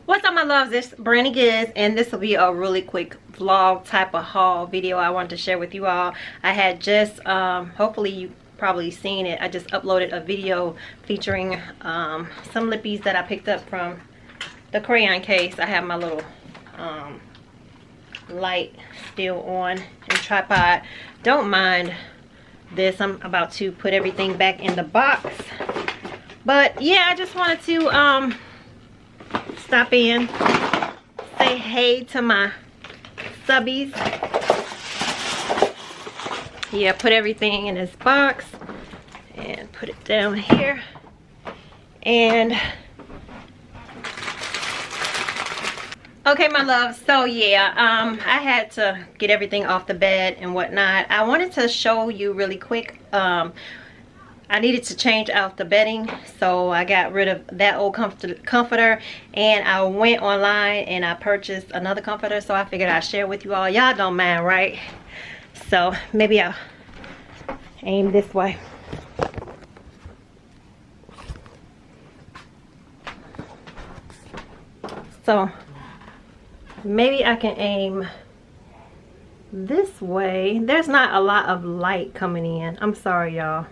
What's up, my loves? It's Brandy Goods, and this will be a really quick vlog type of haul video I wanted to share with you all. I had just hopefully you probably seen it. I just uploaded a video featuring some lippies that I picked up from the crayon case. I have my little light still on and tripod. Don't mind this. I'm about to put everything back in the box, but yeah, I just wanted to stop in, say hey to my subbies. Yeah, put everything in this box and put it down here. And okay, my love, so yeah, I had to get everything off the bed and whatnot. I wanted to show you really quick. I needed to change out the bedding, so I got rid of that old comforter, and I went online and I purchased another comforter, so I figured I'd share with you all. Y'all don't mind, right? So maybe I'll aim this way. So maybe I can aim this way. There's not a lot of light coming in. I'm sorry, y'all.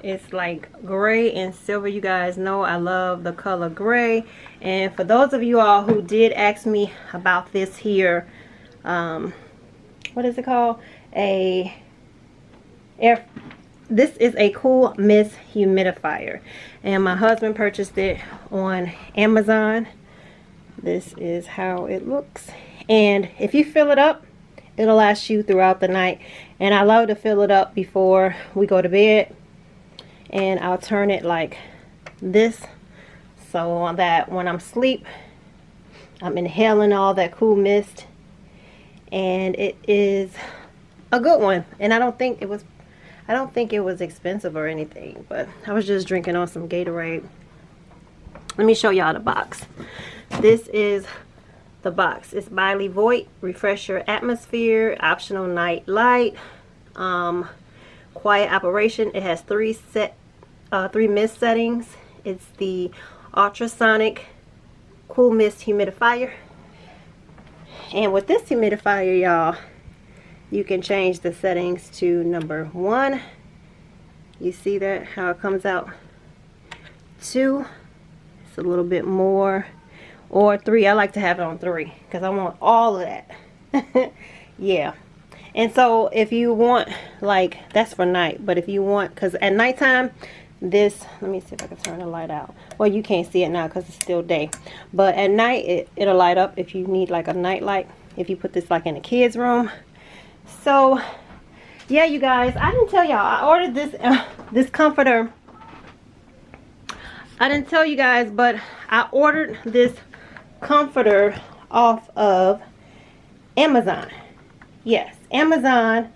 It's like gray and silver. You guys know I love the color gray. And for those of you all who did ask me about this here, what is it called? This is a cool mist humidifier, and my husband purchased it on Amazon. This is how it looks, and if you fill it up, it'll last you throughout the night. And I love to fill it up before we go to bed, and I'll turn it like this so that when I'm asleep, I'm inhaling all that cool mist. And it is a good one, and I don't think it was expensive or anything, but I was just drinking on some Gatorade. Let me show y'all the box. This is the box. It's by Voigt. Refresh your atmosphere, optional night light, quiet operation. It has three mist settings. It's the ultrasonic cool mist humidifier. And with this humidifier, y'all, you can change the settings to number 1. You see that, how it comes out? 2, it's a little bit more, or 3. I like to have it on 3 because I want all of that. Yeah. And so if you want, like, that's for night, but if you want, because at nighttime, this, let me see if I can turn the light out. Well, you can't see it now because it's still day, but at night it'll light up if you need like a night light, if you put this like in a kid's room. So yeah, you guys, I didn't tell y'all I ordered this comforter. I didn't tell you guys, but I ordered this comforter off of Amazon. Yes, Amazon.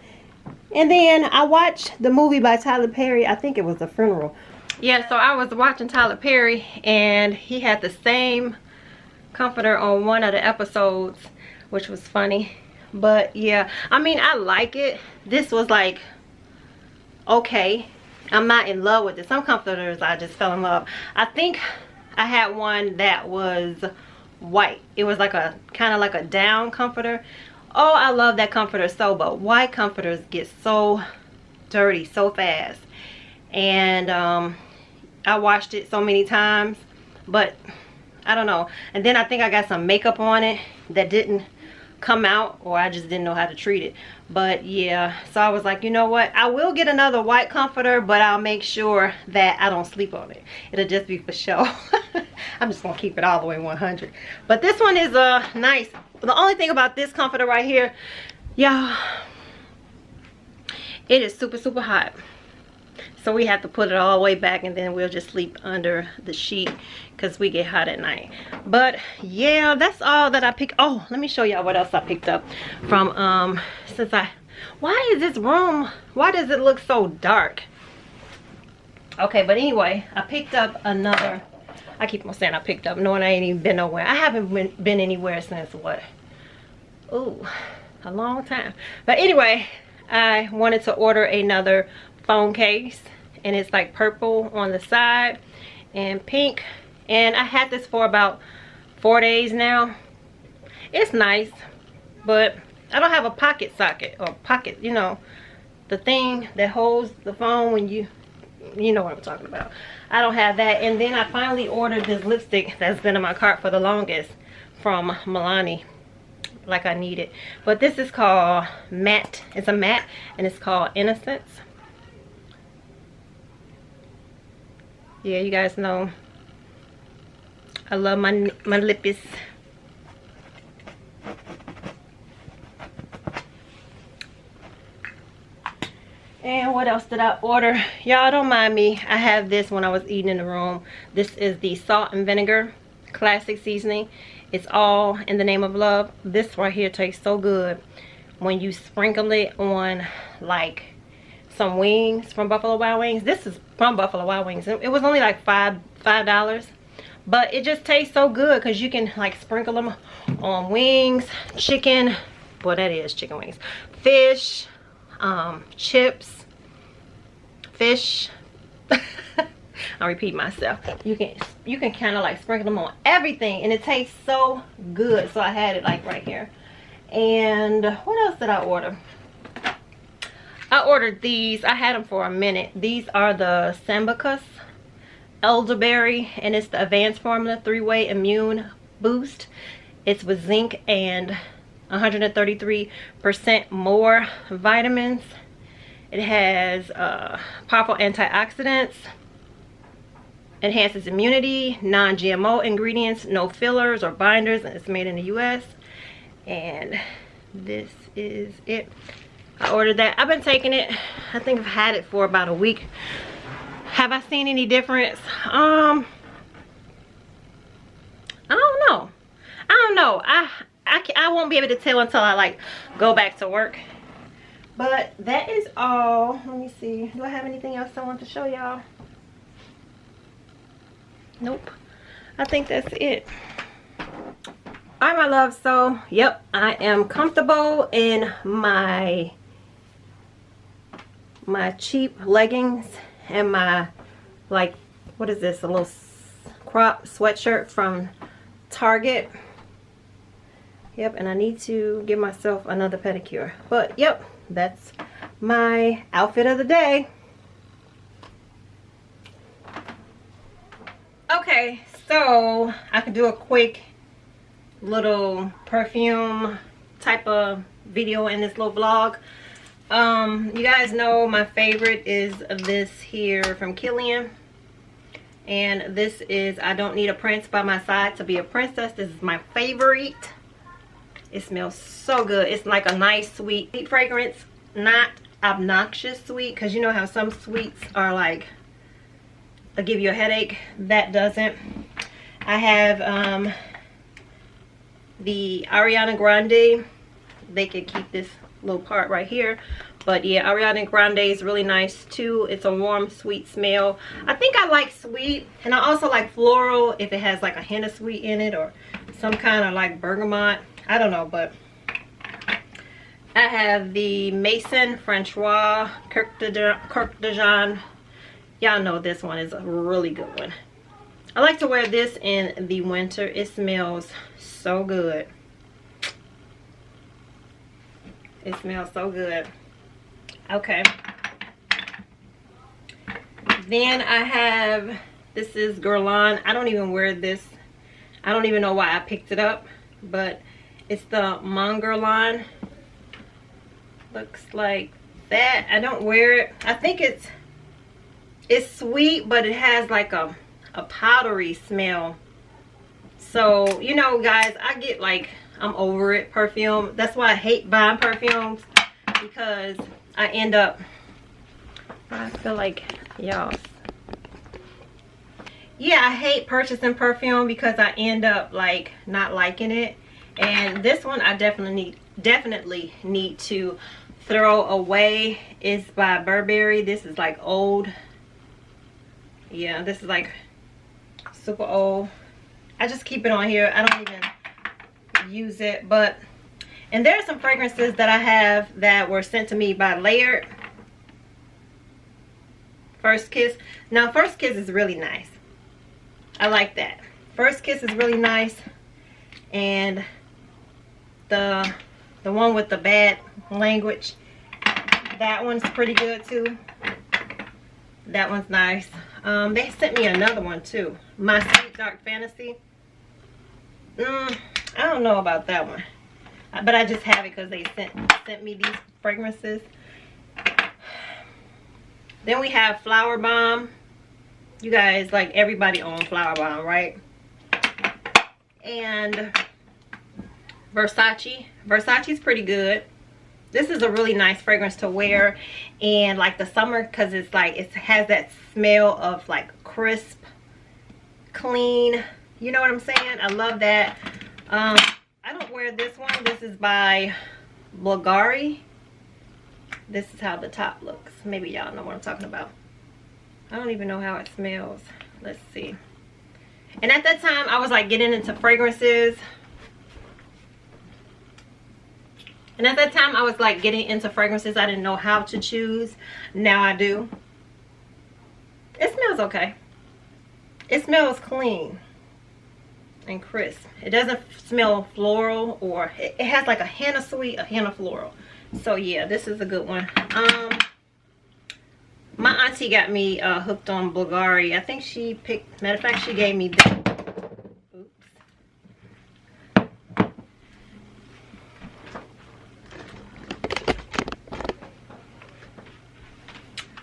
And then I watched the movie by Tyler Perry. I think it was The Funeral. Yeah, so I was watching Tyler Perry, and he had the same comforter on one of the episodes, which was funny. But yeah, I mean, I like it. This was like, okay. I'm not in love with it. Some comforters I just fell in love. I think I had one that was white. It was like a kind of like a down comforter. Oh, I love that comforter so, but white comforters get so dirty so fast. And I washed it so many times, but I don't know. And then I think I got some makeup on it that didn't come out, or I just didn't know how to treat it. But yeah, so I was like, you know what, I will get another white comforter, but I'll make sure that I don't sleep on it. It'll just be for show. I'm just gonna keep it all the way 100. But this one is nice. The only thing about this comforter right here, y'all, it is super hot. So we have to put it all the way back, and then we'll just sleep under the sheet because we get hot at night. But yeah, that's all that I picked. Oh, let me show y'all what else I picked up from why is this room, why does it look so dark? Okay, but anyway, I picked up another, I keep on saying I picked up, knowing I ain't even been nowhere. I haven't been anywhere since what? Ooh, a long time. But anyway, I wanted to order another phone case, and it's like purple on the side and pink, And I had this for about 4 days now. It's nice, but I don't have a pocket socket or pocket, you know, the thing that holds the phone when you know what I'm talking about. I don't have that. And then I finally ordered this lipstick that's been in my cart for the longest from Milani, like I need it. But this is called Matte. It's a matte and it's called Innocence. Yeah, you guys know I love my lippies. And what else did I order? Y'all don't mind me. I have this when I was eating in the room. This is the salt and vinegar classic seasoning. It's all in the name of love. This right here tastes so good when you sprinkle it on like some wings from Buffalo Wild Wings. This is from Buffalo Wild Wings. It was only like $5, but it just tastes so good because you can like sprinkle them on wings, chicken. Well, that is chicken wings, fish, chips, fish. I'll repeat myself. You can kind of like sprinkle them on everything and it tastes so good. So I had it like right here. And what else did I order? I ordered these. I had them for a minute. These are the Sambicus elderberry, and it's the advanced formula 3-way immune boost. It's with zinc and 133% more vitamins. It has powerful antioxidants, enhances immunity, non-GMO ingredients, no fillers or binders, and it's made in the US. And this is it. I ordered that. I've been taking it. I think I've had it for about a week. Have I seen any difference? I don't know. I won't be able to tell until I like go back to work. But that is all. Let me see. Do I have anything else I want to show y'all? Nope. I think that's it. All right, my love. So, yep, I am comfortable in my cheap leggings and my, like, what is this? A little crop sweatshirt from Target. Yep, and I need to give myself another pedicure. But, yep, that's my outfit of the day. Okay, so I could do a quick little perfume type of video in this little vlog. You guys know my favorite is this here from Chillin, and this is I Don't Need a Prince by My Side to Be a Princess. This is my favorite. It smells so good. It's like a nice sweet fragrance, not obnoxious sweet, because you know how some sweets are like give you a headache. That doesn't. I have the Ariana Grande. They could keep this little part right here, but yeah, Ariana Grande is really nice too. It's a warm sweet smell. I think I like sweet, and I also like floral if it has like a hint of sweet in it or some kind of like bergamot. I don't know, but I have the Maison Francois Kirk de Jean. Y'all know this one is a really good one. I like to wear this in the winter. It smells so good. It smells so good. Okay. Then I have, this is Guerlain. I don't even wear this. I don't even know why I picked it up, but it's the Mon Guerlain. Looks like that. I don't wear it. I think it's sweet, but it has like a powdery smell. So, you know, guys, I get like, I'm over it, perfume. That's why I hate buying perfumes, because I end up, I feel like, y'all. Yeah, I hate purchasing perfume because I end up like not liking it. And this one I definitely need to throw away. It's by Burberry. This is like old. Yeah, this is like super old. I just keep it on here. I don't even use it. But, and there are some fragrances that I have that were sent to me by Layered. First Kiss. Now, First Kiss is really nice. I like that. First Kiss is really nice, and the one with the bad language, that one's pretty good too. That one's nice. They sent me another one too, My Sweet Dark Fantasy. I don't know about that one, but I just have it because they sent me these fragrances. Then we have Flower Bomb. You guys, like, everybody owns Flower Bomb, right? And Versace. Versace's pretty good. This is a really nice fragrance to wear in like the summer, because it's like, it has that smell of like crisp, clean. You know what I'm saying? I love that. I don't wear this one. This is by Bulgari. This is how the top looks. Maybe y'all know what I'm talking about. I don't even know how it smells. Let's see. And at that time, I was like getting into fragrances. I didn't know how to choose. Now I do. It smells okay. It smells clean and crisp. It doesn't smell floral, or it has like a hint of sweet, a hint of floral. So yeah, this is a good one. My auntie got me hooked on Bulgari. I think she picked, matter of fact, she gave me this. Oops.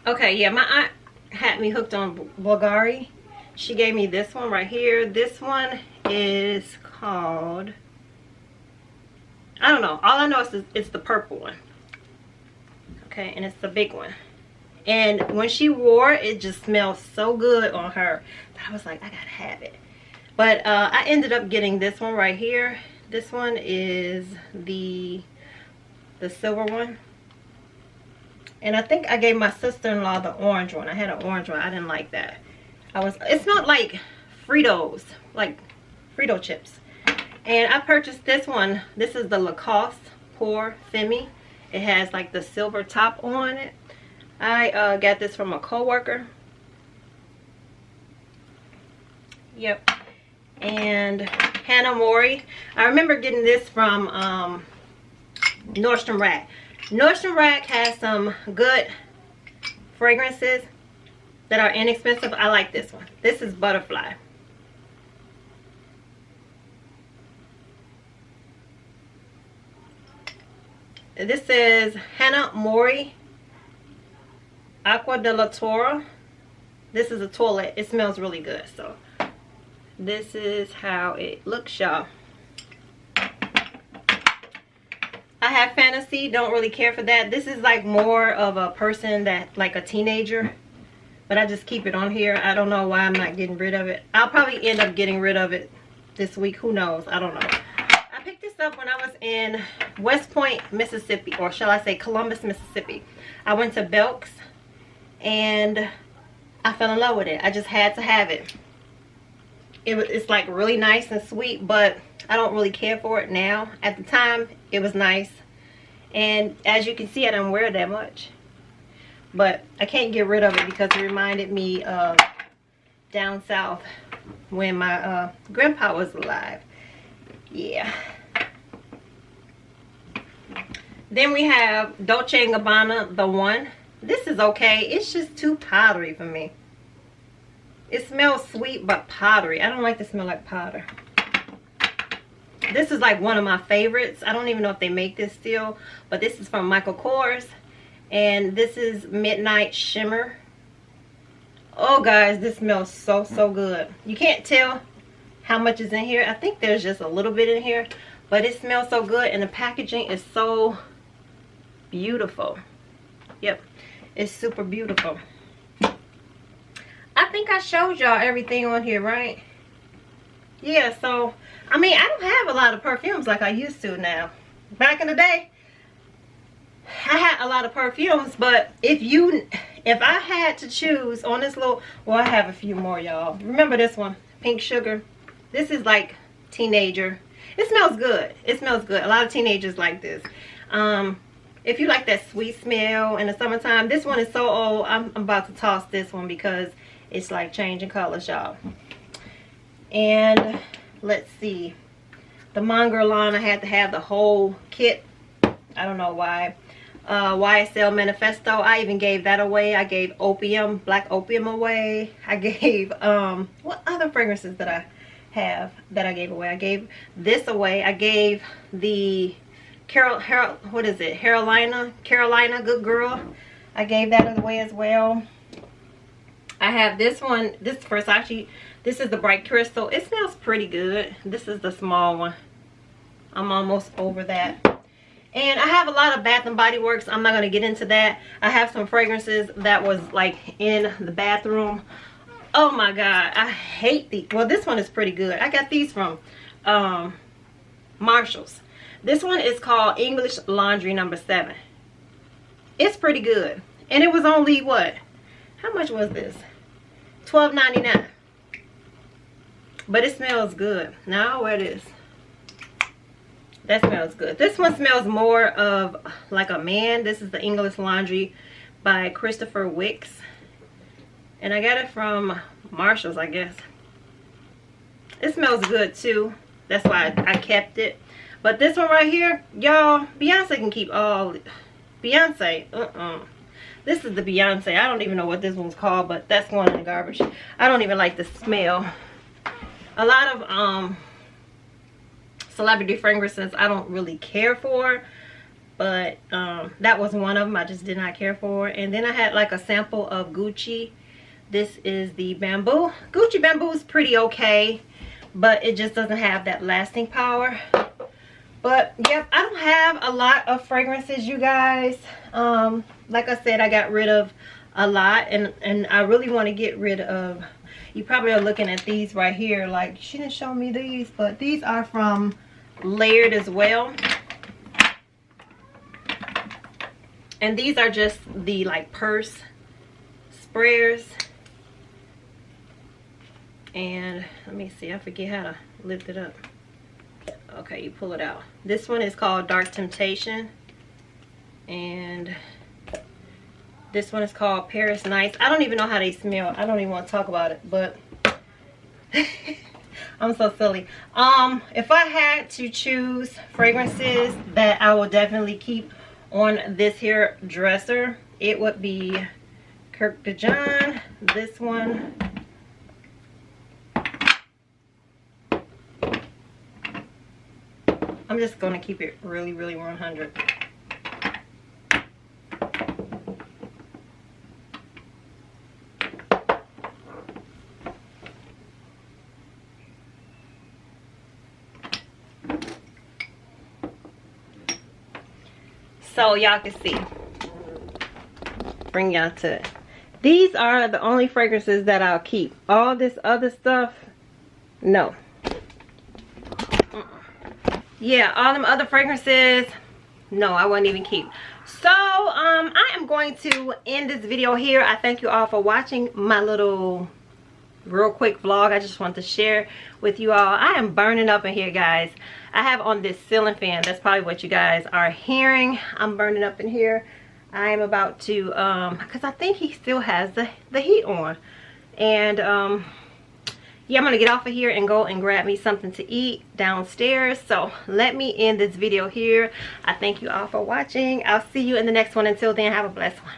Okay, yeah, my aunt had me hooked on Bulgari. She gave me this one right here. This one is called, I don't know. All I know is it's the purple one. Okay, and it's the big one. And when she wore it, it just smells so good on her that I was like, I gotta have it. But I ended up getting this one right here. This one is the silver one. And I think I gave my sister-in-law the orange one. I had an orange one. I didn't like that. It smelled like Fritos, like Frito chips. And I purchased this one. This is the Lacoste Perfume. It has like the silver top on it. I got this from a co-worker. Yep. And Hannah Mori. I remember getting this from Nordstrom Rack. Nordstrom Rack has some good fragrances that are inexpensive. I like this one. This is Butterfly. This is Hannah Mori Aqua de la Torre. This is a toilet. It smells really good. So this is how it looks, y'all. I have Fantasy. Don't really care for that. This is like more of a person that, like a teenager, but I just keep it on here. I don't know why I'm not getting rid of it. I'll probably end up getting rid of it this week. Who knows? I don't know. I picked this up when I was in West Point, Mississippi, or shall I say Columbus, Mississippi. I went to Belk's and I fell in love with it. I just had to have it. It's like really nice and sweet, but I don't really care for it now. At the time, it was nice. And as you can see, I don't wear it that much. But I can't get rid of it because it reminded me of down south when my grandpa was alive. Yeah. Then we have Dolce & Gabbana, the one. This is okay. It's just too powdery for me. It smells sweet but powdery. I don't like to smell like powder. This is like one of my favorites. I don't even know if they make this still, but this is from Michael Kors, and this is Midnight Shimmer. Oh guys, this smells so good. You can't tell how much is in here. I think there's just a little bit in here, but it smells so good, and the packaging is so beautiful. Yep, it's super beautiful. I think I showed y'all everything on here, right? Yeah, so I mean, I don't have a lot of perfumes like I used to now. Back in the day, I had a lot of perfumes, but if I had to choose on this little, well, I have a few more, y'all. Remember this one, Pink Sugar? This is like teenager. It smells good. It smells good. A lot of teenagers like this. If you like that sweet smell in the summertime, this one is so old. I'm about to toss this one because it's like changing colors, y'all. And let's see, the Monger line, I had to have the whole kit. I don't know why. YSL Manifesto, I even gave that away. I gave Opium, Black Opium away. I gave what other fragrances did I have that I gave away? I gave this away. I gave the Carolina Good Girl. I gave that away as well. I have this one, this Versace. This is the Bright Crystal. It smells pretty good. This is the small one. I'm almost over that. And I have a lot of Bath and Body Works. I'm not going to get into that. I have some fragrances that was like in the bathroom. Oh my God, I hate these. Well, this one is pretty good. I got these from Marshall's. This one is called English Laundry No. 7. It's pretty good. And it was only what? How much was this? $12.99. But it smells good. Now I'll wear this. That smells good. This one smells more of like a man. This is the English Laundry by Christopher Wicks. And I got it from Marshall's, I guess. It smells good too. That's why I kept it. But this one right here, y'all, Beyonce can keep all. Beyonce, This is the Beyonce. I don't even know what this one's called, but that's going in the garbage. I don't even like the smell. A lot of celebrity fragrances I don't really care for, but that was one of them I just did not care for. And then I had like a sample of Gucci. This is the Bamboo. Gucci Bamboo is pretty okay, but it just doesn't have that lasting power. But yep, I don't have a lot of fragrances, you guys. Like I said, I got rid of a lot, and I really want to get rid of. You probably are looking at these right here like, she didn't show me these, but these are from Layered as well. And these are just the like purse sprayers. And let me see, I forget how to lift it up. Okay, you pull it out. This one is called Dark Temptation. And this one is called Paris Nights. I don't even know how they smell. I don't even want to talk about it, but I'm so silly. If I had to choose fragrances that I will definitely keep on this here dresser, it would be Kirk DeJohn, this one. I'm just gonna keep it really 100. So y'all can see. Bring y'all to it. These are the only fragrances that I'll keep. All this other stuff, no. Yeah, all them other fragrances, no, I wouldn't even keep. So I am going to end this video here. I thank you all for watching my little real quick vlog. I just want to share with you all. I am burning up in here, guys. I have on this ceiling fan. That's probably what you guys are hearing. I'm burning up in here. I am about to because I think he still has the heat on. And yeah, I'm gonna get off of here and go and grab me something to eat downstairs. So let me end this video here. I thank you all for watching. I'll see you in the next one. Until then, have a blessed one.